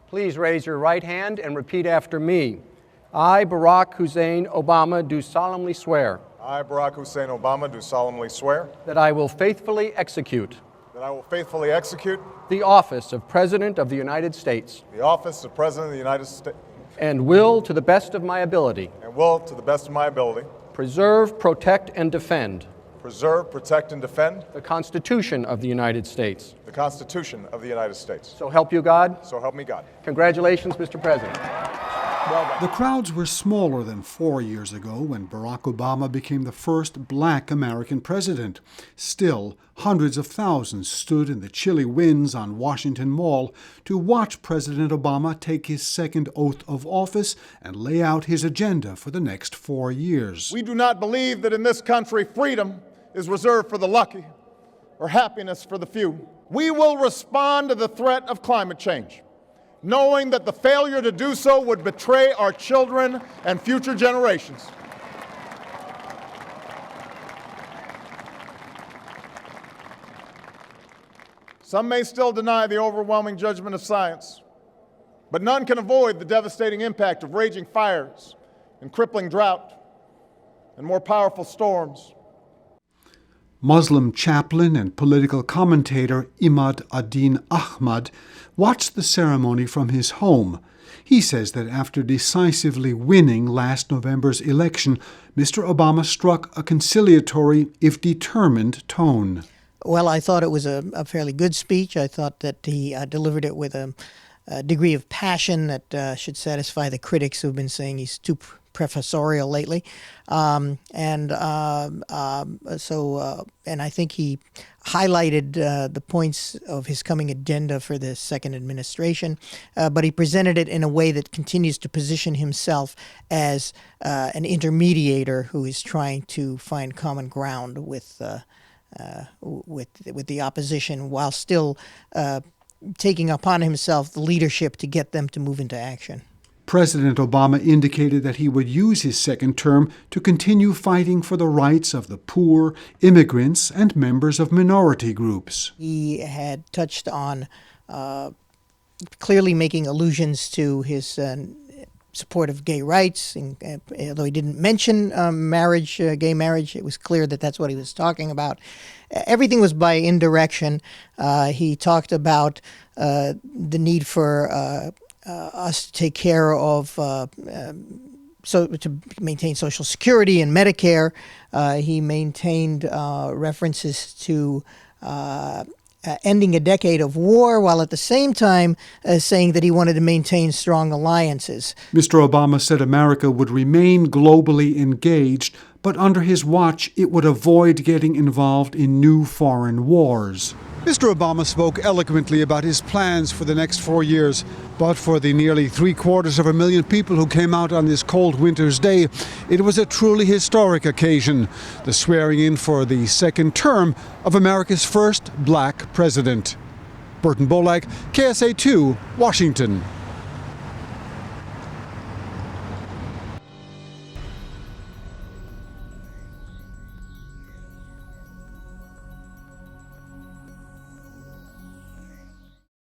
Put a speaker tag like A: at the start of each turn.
A: Please raise your right hand and repeat after me. I, Barack Hussein Obama, do solemnly swear.
B: I, Barack Hussein Obama, do solemnly swear.
A: That I will faithfully execute.
B: That I will faithfully execute.
A: The office of President of the United States.
B: The office of President of the United States.
A: And will, to the best of my ability.
B: And will, to the best of my ability.
A: Preserve, protect, and defend.
B: Preserve, protect, and defend.
A: The Constitution of the United States.
B: The Constitution of the United States.
A: So help you God.
B: So help me God.
A: Congratulations, Mr. President. Well done.
C: The crowds were smaller than 4 years ago when Barack Obama became the first black American president. Still, hundreds of thousands stood in the chilly winds on Washington Mall to watch President Obama take his second oath of office and lay out his agenda for the next 4 years.
B: We do not believe that in this country freedom is reserved for the lucky or happiness for the few. We will respond to the threat of climate change, knowing that the failure to do so would betray our children and future generations. Some may still deny the overwhelming judgment of science, but none can avoid the devastating impact of raging fires and crippling drought and more powerful storms.
C: Muslim chaplain and political commentator Imad-ad-Dean Ahmad watched the ceremony from his home. He says that after decisively winning last November's election, Mr. Obama struck a conciliatory, if determined, tone.
D: Well, I thought it was a fairly good speech. I thought that he delivered it with a degree of passion that should satisfy the critics who've been saying he's too professorial lately. And I think he highlighted the points of his coming agenda for the second administration, but he presented it in a way that continues to position himself as an intermediator who is trying to find common ground with the opposition while still taking upon himself the leadership to get them to move into action.
C: President Obama indicated that he would use his second term to continue fighting for the rights of the poor, immigrants, and members of minority groups.
D: He had touched on clearly making allusions to his support of gay rights. Although he didn't mention gay marriage, it was clear that that's what he was talking about. Everything was by indirection. He talked about the need for us to take care of, to maintain Social Security and Medicare. He maintained references to ending a decade of war, while at the same time saying that he wanted to maintain strong alliances.
C: Mr. Obama said America would remain globally engaged, but under his watch it would avoid getting involved in new foreign wars. Mr. Obama spoke eloquently about his plans for the next 4 years, but for the nearly 750,000 people who came out on this cold winter's day, it was a truly historic occasion, the swearing in for the second term of America's first black president. Burton Bolak, KSA2, Washington.